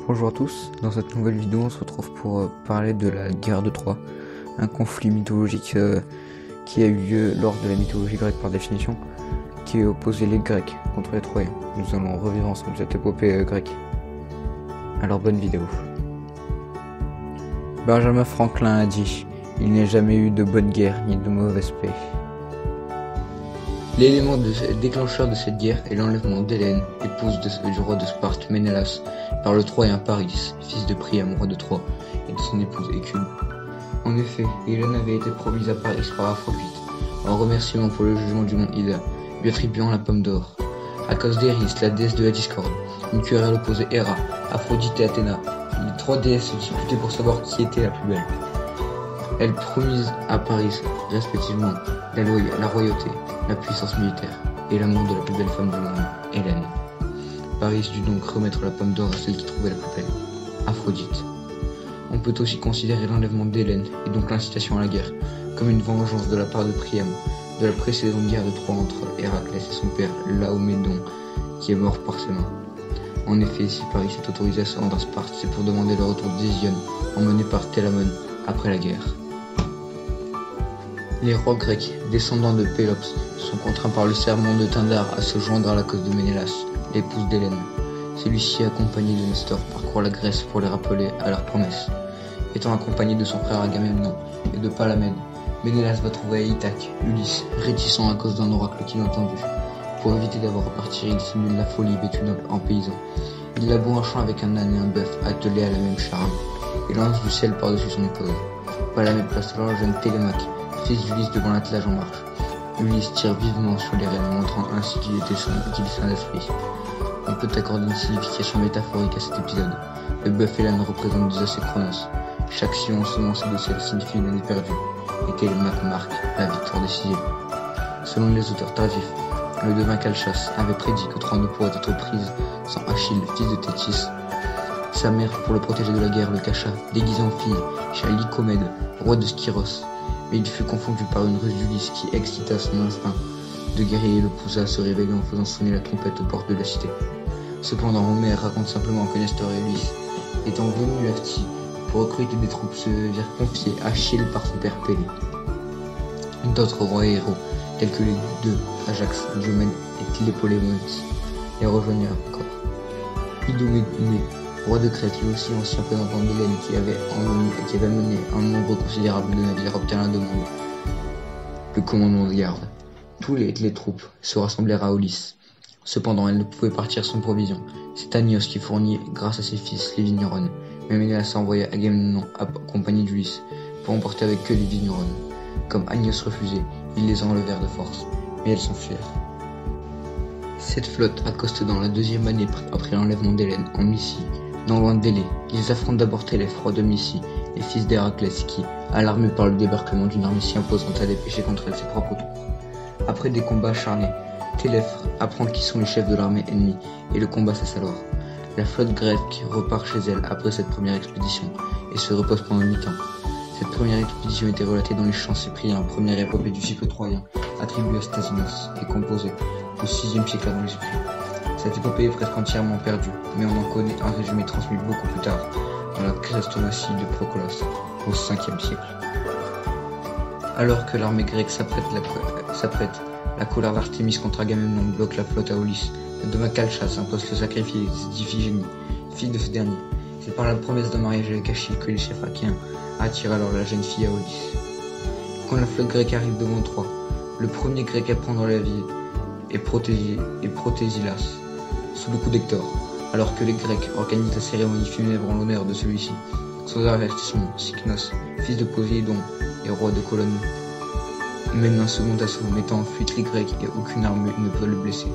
Bonjour à tous, dans cette nouvelle vidéo on se retrouve pour parler de la guerre de Troie, un conflit mythologique qui a eu lieu lors de la mythologie grecque par définition, qui opposait les Grecs contre les Troyens. Nous allons revivre ensemble cette épopée grecque. Alors bonne vidéo. Benjamin Franklin a dit « Il n'y a jamais eu de bonne guerre ni de mauvaise paix ». L'élément déclencheur de cette guerre est l'enlèvement d'Hélène, épouse du roi de Sparte Ménélas, par le Troyen Paris, fils de Priam, roi de Troie, et de son épouse Écube. En effet, Hélène avait été promise à Paris par Aphrodite, en remerciement pour le jugement du mont Ida, lui attribuant la pomme d'or. À cause d'Eris, la déesse de la discorde, une querelle opposait Héra, Aphrodite et Athéna. Les trois déesses se disputaient pour savoir qui était la plus belle. Elles promisent à Paris, respectivement, la royauté, la puissance militaire et l'amour de la plus belle femme du monde, Hélène. Paris dut donc remettre la pomme d'or à celle qui trouvait la plus belle, Aphrodite. On peut aussi considérer l'enlèvement d'Hélène, et donc l'incitation à la guerre, comme une vengeance de la part de Priam, de la précédente guerre de Troie entre Héraclès et son père, Laomédon, qui est mort par ses mains. En effet, si Paris s'est autorisé à se rendre à Sparte, c'est pour demander le retour d'Hésione, emmené par Télamone, après la guerre. Les rois grecs, descendants de Pélops, sont contraints par le serment de Tyndare à se joindre à la cause de Ménélas, l'épouse d'Hélène. Celui-ci, accompagné de Nestor, parcourt la Grèce pour les rappeler à leur promesse. Étant accompagné de son frère Agamemnon et de Palamède, Ménélas va trouver à Ithaque, Ulysse, réticent à cause d'un oracle qu'il a entendu. Pour éviter d'avoir reparti, il simule la folie vêtue en paysan. Il laboure un champ avec un âne et un bœuf attelés à la même charme, et lance du sel par-dessus son épaule. Palamède place alors le jeune Télémaque, fils d'Ulysse, devant l'attelage en marche. Ulysse tire vivement sur les rênes, montrant ainsi qu'il est sain d'esprit. On peut accorder une signification métaphorique à cet épisode. Le bœuf et l'âne représentent deux Zeus et Chronos. Chaque sillon ensemencé de sel signifie une année perdue, et Télémaque marque la victoire décisive. Selon les auteurs tardifs, le devin Calchas avait prédit que Troie ne pourrait être prise sans Achille, fils de Thétis. Sa mère, pour le protéger de la guerre, le cacha, déguisé en fille, chez Lycomède, roi de Skyros. Mais il fut confondu par une ruse d'Ulysse qui excita son instinct de guerrier et le poussa à se réveiller en faisant sonner la trompette aux portes de la cité. Cependant, Homère raconte simplement que Nestor et Ulysse, étant venus à Phthie pour recruter des troupes, se virent confier Achille par son père Pélée. D'autres rois et héros, tels que les deux Ajax, Diomède et Tlépolémon, les rejoignirent encore. Idoménée, roi de Crète, lui aussi ancien représentant d'Hélène, qui avait mené un nombre considérable de navires, obtint la demande, le commandement de garde. Toutes les troupes se rassemblèrent à Aulis. Cependant, elles ne pouvaient partir sans provision. C'est Agnios qui fournit grâce à ses fils les vignerons. Mais Ménélas a envoyé Agamemnon accompagné d'Ulysse pour emporter avec eux les vignerons. Comme Agnios refusait, ils les enlevèrent de force, mais elles s'enfuirent. Cette flotte accoste dans la deuxième année après l'enlèvement d'Hélène en Mysie, non loin d'Élée. Ils affrontent d'abord Télèphe, roi de Mysie, les fils d'Héraclès qui, alarmés par le débarquement d'une armée si imposante, a dépêché contre elle ses propres troupes. Après des combats acharnés, Télèphe apprend qui sont les chefs de l'armée ennemie et le combat cesse alors. La flotte grecque repart chez elle après cette première expédition et se repose pendant 8 ans. Cette première expédition était relatée dans les chants cypriens, première épopée du cycle troyen, attribuée à Stasinos et composée au 6e siècle avant Jésus-Christ. Cette épopée est presque entièrement perdue, mais on en connaît un résumé transmis beaucoup plus tard, dans la Chrestomatie de Procolos, au 5e siècle. Alors que l'armée grecque s'apprête, la colère d'Artémis contre Agamemnon bloque la flotte à Aulis. Le devin Calchas impose le sacrifice d'Iphigénie, fille de ce dernier. C'est par la promesse d'un mariage avec Achille que les chefs achéens attirent alors la jeune fille à Aulis. Quand la flotte grecque arrive devant Troie, le premier grec à prendre la ville est Protésilas, sous le coup d'Hector, alors que les Grecs organisent la cérémonie funèbre en l'honneur de celui-ci. Sans avertissement, Cycnos, fils de Poséidon et roi de Colonne, mène un second assaut, mettant en fuite les Grecs et aucune arme ne peut le blesser.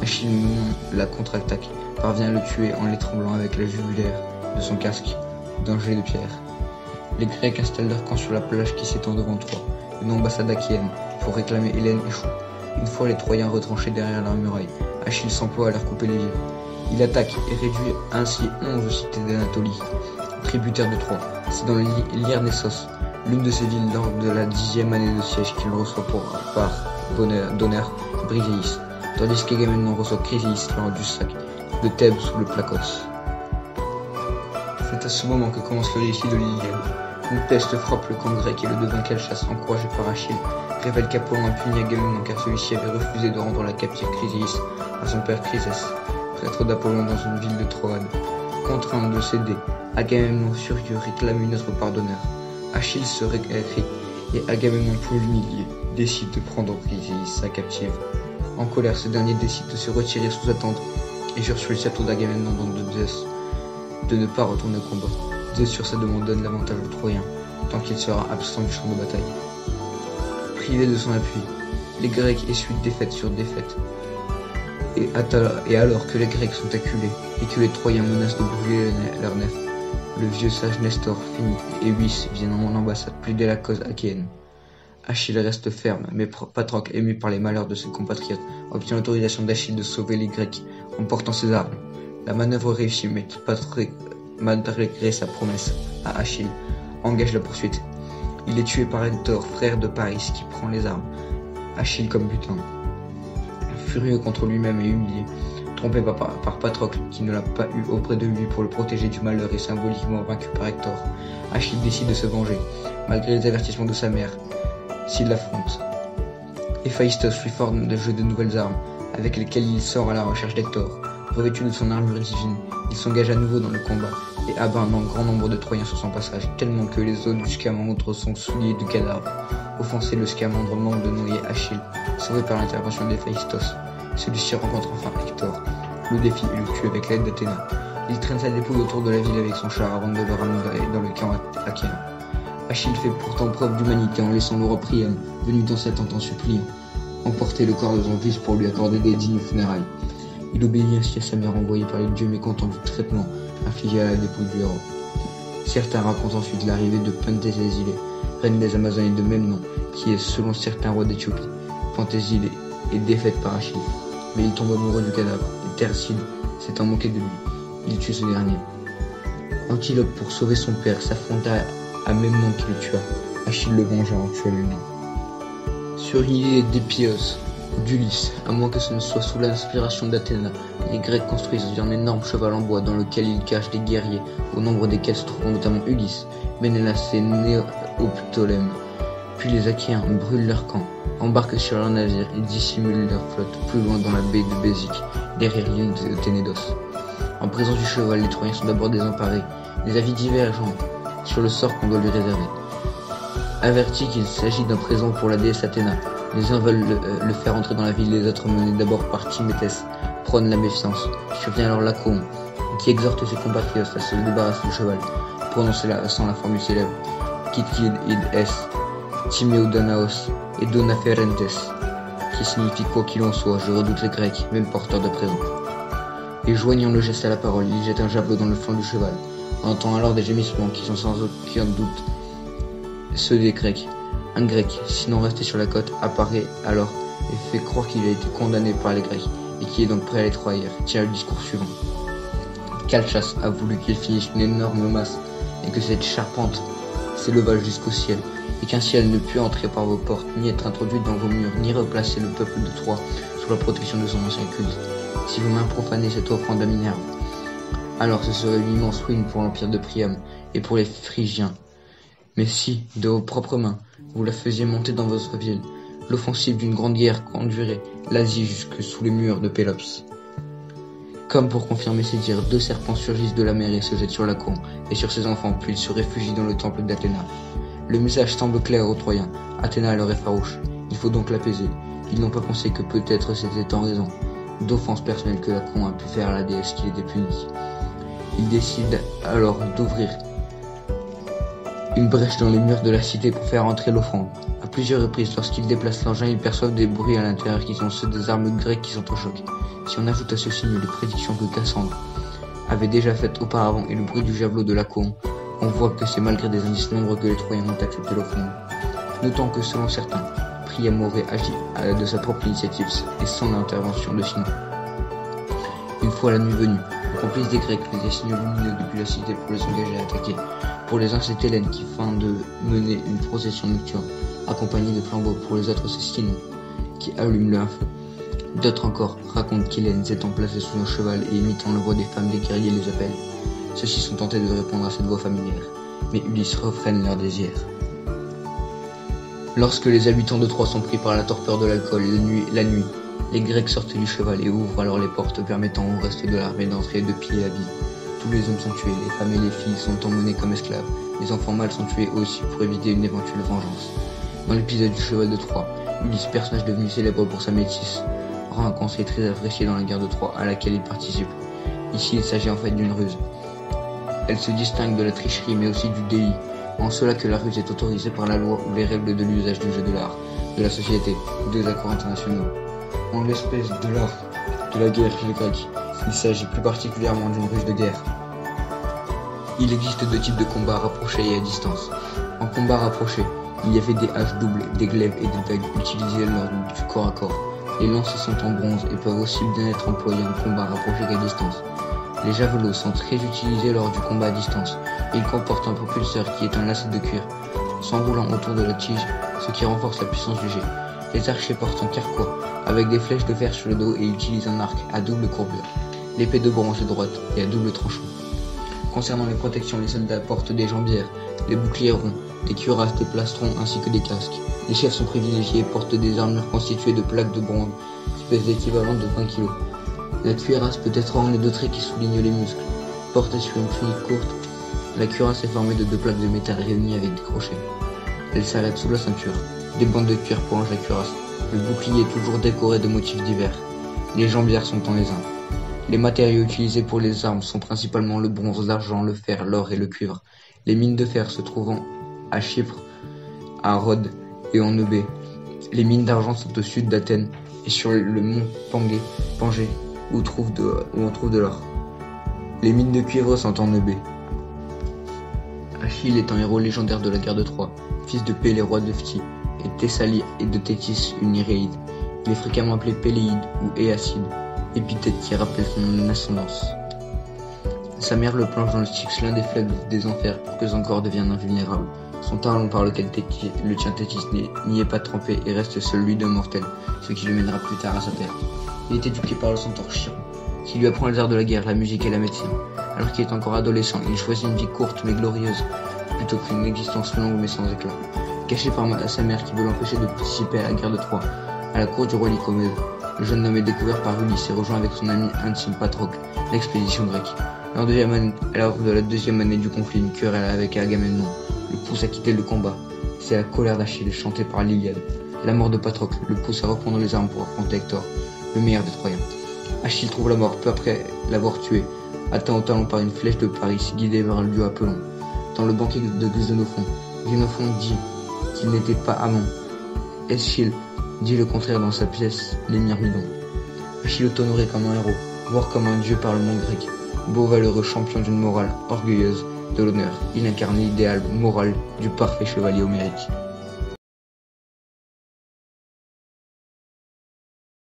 Achille menant la contre-attaque parvient à le tuer en l'étranglant avec la jugulaire de son casque d'un jet de pierre. Les Grecs installent leur camp sur la plage qui s'étend devant Troie. Une ambassade achéenne pour réclamer Hélène échoue. Une fois les Troyens retranchés derrière la muraille, Achille s'emploie à leur couper les vivres. Il attaque et réduit ainsi 11 cités d'Anatolie, tributaires de Troie. C'est dans l'Hyrnessos, l'une de ces villes lors de la 10e année de siège qu'il reçoit par d'honneur Briséis, tandis qu'Agamemnon reçoit Chryséis lors du sac de Thèbes sous le Plakos. C'est à ce moment que commence le récit de l'Iliade. Une peste frappe le camp grec et le devin Calchas, encouragé par Achille, révèle qu'Apollon a puni Agamemnon car celui-ci avait refusé de rendre la captive Chryséis à son père Chrysès, prêtre d'Apollon dans une ville de Troade. Contraint de céder, Agamemnon furieux réclame une œuvre pardonneur. Achille se récrie et Agamemnon, pour l'humilier, décide de prendre Chryséis, sa captive. En colère, ce dernier décide de se retirer sous attente et jure sur le château d'Agamemnon de Zeus de ne pas retourner au combat. Zeus sur sa demande donne l'avantage aux Troyens, tant qu'il sera absent du champ de bataille. Privés de son appui, les Grecs essuient défaite sur défaite. Et alors que les Grecs sont acculés et que les Troyens menacent de brûler leur nef, le vieux sage Nestor finit et Ulysse viennent en ambassade plaider la cause achéenne. Achille reste ferme, mais Patrocle, ému par les malheurs de ses compatriotes, obtient l'autorisation d'Achille de sauver les Grecs en portant ses armes. La manœuvre réussit, mais Patrocle, malgré sa promesse à Achille, engage la poursuite. Il est tué par Hector, frère de Paris, qui prend les armes. Achille comme butin. Furieux contre lui-même et humilié, trompé par Patrocle, qui ne l'a pas eu auprès de lui pour le protéger du malheur et symboliquement vaincu par Hector, Achille décide de se venger, malgré les avertissements de sa mère, s'il l'affronte. Héphaïstos lui forme de jeu de nouvelles armes, avec lesquelles il sort à la recherche d'Hector. Revêtu de son armure divine, il s'engage à nouveau dans le combat et abat un grand nombre de Troyens sur son passage, tellement que les os du Scamandre sont souillés de cadavres. Offensé, le Scamandre manque de noyer Achille, sauvé par l'intervention d'Héphaïstos. Celui-ci rencontre enfin Hector, le défie et le tue avec l'aide d'Athéna. Il traîne sa dépouille autour de la ville avec son char avant de le ramener dans le camp achéen. Achille fait pourtant preuve d'humanité en laissant le roi Priam, venu dans cette tente en suppliant, emporter le corps de son fils pour lui accorder des dignes funérailles. Il obéit ainsi à sa mère envoyée par les dieux mécontents du traitement infligé à la dépouille du héros. Certains racontent ensuite l'arrivée de Penthésilée, reine des Amazones de même nom, qui est, selon certains rois d'Éthiopie. Penthésilée est défaite par Achille, mais il tombe amoureux du cadavre, et Thérside s'étant moqué de lui. Il tue ce dernier. Antilope, pour sauver son père, s'affronta à Memnon qui le tua. Achille le vengea en tuant Memnon. Sur l'île d'Épios, d'Ulysse, à moins que ce ne soit sous l'inspiration d'Athéna, les Grecs construisent un énorme cheval en bois dans lequel ils cachent des guerriers, au nombre desquels se trouvent notamment Ulysse, Ménélas et Néoptolème. Puis les Achéens brûlent leur camp, embarquent sur leur navire et dissimulent leur flotte plus loin dans la baie de Bésique, derrière l'île de Ténédos. En présence du cheval, les Troyens sont d'abord désemparés, les avis divergent sur le sort qu'on doit lui réserver. Avertis qu'il s'agit d'un présent pour la déesse Athéna, les uns veulent le faire entrer dans la ville, les autres menés d'abord par Timéthès, prônent la méfiance. Survient alors Lacon, qui exhorte ses compatriotes à se débarrasser du cheval, prononçant la formule célèbre Quid id es, Timeo Danaos et Dona Ferentes, qui signifie quoi qu'il en soit, je redoute les Grecs, même porteurs de présents. Et joignant le geste à la parole, il jette un javelot dans le flanc du cheval. On entend alors des gémissements qui sont sans aucun doute ceux des Grecs. Un Grec, sinon resté sur la côte, apparaît alors et fait croire qu'il a été condamné par les Grecs et qui est donc prêt à les trahir. Tient le discours suivant. Calchas a voulu qu'il finisse une énorme masse et que cette charpente s'éleva jusqu'au ciel et qu'ainsi elle ne pût entrer par vos portes, ni être introduite dans vos murs, ni replacer le peuple de Troie sous la protection de son ancien culte. Si vos mains profanaient cette offrande à Minerve, alors ce serait une immense ruine pour l'empire de Priam et pour les Phrygiens. Mais si, de vos propres mains, vous la faisiez monter dans votre ville, l'offensive d'une grande guerre conduirait l'Asie jusque sous les murs de Pélops. Comme pour confirmer ces dires, 2 serpents surgissent de la mer et se jettent sur Lacon et sur ses enfants, puis ils se réfugient dans le temple d'Athéna. Le message semble clair aux Troyens. Athéna leur est farouche. Il faut donc l'apaiser. Ils n'ont pas pensé que peut-être c'était en raison d'offenses personnelles que Lacon a pu faire à la déesse qu'il était puni. Ils décident alors d'ouvrir une brèche dans les murs de la cité pour faire entrer l'offrande. À plusieurs reprises, lorsqu'ils déplacent l'engin, ils perçoivent des bruits à l'intérieur qui sont ceux des armes grecques qui sont au choc. Si on ajoute à ce signe les prédictions que Cassandre avait déjà faites auparavant et le bruit du javelot de Lacon, on voit que c'est malgré des indices nombreux que les Troyens ont accepté l'offrande. Notons que selon certains, Priam aurait agi de sa propre initiative et sans intervention de Sinon. Une fois la nuit venue, le complice des Grecs faisait signaux lumineux depuis la cité pour les engager à attaquer. Pour les uns, c'est Hélène qui feint de mener une procession nocturne, accompagnée de flambeaux. Pour les autres, c'est Sinon qui allume le feu. D'autres encore racontent qu'Hélène s'étant placée sous un cheval et imitant la voix des femmes des guerriers les appelle. Ceux-ci sont tentés de répondre à cette voix familière, mais Ulysse refrène leurs désirs. Lorsque les habitants de Troie sont pris par la torpeur de l'alcool la nuit, les Grecs sortent du cheval et ouvrent alors les portes permettant au reste de l'armée d'entrer et de piller la ville. Tous les hommes sont tués, les femmes et les filles sont emmenés comme esclaves, les enfants mâles sont tués aussi pour éviter une éventuelle vengeance. Dans l'épisode du cheval de Troie, Ulysse, personnage devenu célèbre pour sa métisse, rend un conseil très apprécié dans la guerre de Troie à laquelle il participe. Ici, il s'agit en fait d'une ruse. Elle se distingue de la tricherie mais aussi du délit, en cela que la ruse est autorisée par la loi ou les règles de l'usage du jeu de l'art, de la société ou des accords internationaux. En l'espèce de l'art de la guerre chez les Grecs, il s'agit plus particulièrement d'une ruse de guerre. Il existe deux types de combats rapprochés et à distance. En combat rapproché, il y avait des haches doubles, des glaives et des dagues utilisées lors du corps à corps. Les lances sont en bronze et peuvent aussi bien être employées en combat rapproché qu'à distance. Les javelots sont très utilisés lors du combat à distance. Ils comportent un propulseur qui est un lacet de cuir, s'enroulant autour de la tige, ce qui renforce la puissance du jet. Les archers portent un carquois, avec des flèches de fer sur le dos et utilisent un arc à double courbure. L'épée de bronze est droite et à double tranchant. Concernant les protections, les soldats portent des jambières, des boucliers ronds, des cuirasses, des plastrons ainsi que des casques. Les chefs sont privilégiés et portent des armures constituées de plaques de bronze qui pèsent l'équivalent de 20 kg. La cuirasse peut être ornée de traits qui soulignent les muscles. Portée sur une tunique courte, la cuirasse est formée de deux plaques de métal réunies avec des crochets. Elle s'arrête sous la ceinture. Des bandes de cuir prolongent la cuirasse. Le bouclier est toujours décoré de motifs divers. Les jambières sont en laisin. Les matériaux utilisés pour les armes sont principalement le bronze, l'argent, le fer, l'or et le cuivre. Les mines de fer se trouvant à Chypre, à Rhodes et en Eubée. Les mines d'argent sont au sud d'Athènes et sur le mont Pangée où on trouve de l'or. Les mines de cuivre sont en Eubée. Achille est un héros légendaire de la guerre de Troie, fils de Pélée, roi de Phthie, et Thessalie et de Thétis, une Néréide. Il est fréquemment appelé Péléide ou Éacide, épithète qui rappelle son ascendance. Sa mère le plonge dans le Styx, l'un des fleuves des enfers, pour que son corps devienne invulnérable. Son talon par lequel le tient Thétis n'y est pas trempé et reste celui d'un mortel, ce qui le mènera plus tard à sa terre. Il est éduqué par le centaure Chiron, qui lui apprend les arts de la guerre, la musique et la médecine. Alors qu'il est encore adolescent, il choisit une vie courte mais glorieuse, plutôt qu'une existence longue mais sans éclat. Caché par sa mère qui veut l'empêcher de participer à la guerre de Troie, à la cour du roi Nicomède, le jeune homme est découvert par Ulysse et rejoint avec son ami intime Patrocle l'expédition grecque. Lors de la deuxième année du conflit, une querelle avec Agamemnon le pousse à quitter le combat. C'est la colère d'Achille chantée par l'Iliade. La mort de Patrocle le pousse à reprendre les armes pour affronter Hector, le meilleur des Troyens. Achille trouve la mort peu après l'avoir tué, atteint au talon par une flèche de Paris, guidé par un dieu Apollon. Dans le banquet de Xénophon, Xénophon dit qu'il n'était pas amant. Eschyle dit le contraire dans sa pièce Les Myrmidons. Achille est honoré comme un héros, voire comme un dieu par le monde grec. Beau valeureux champion d'une morale orgueilleuse de l'honneur, il incarne l'idéal moral du parfait chevalier homérique.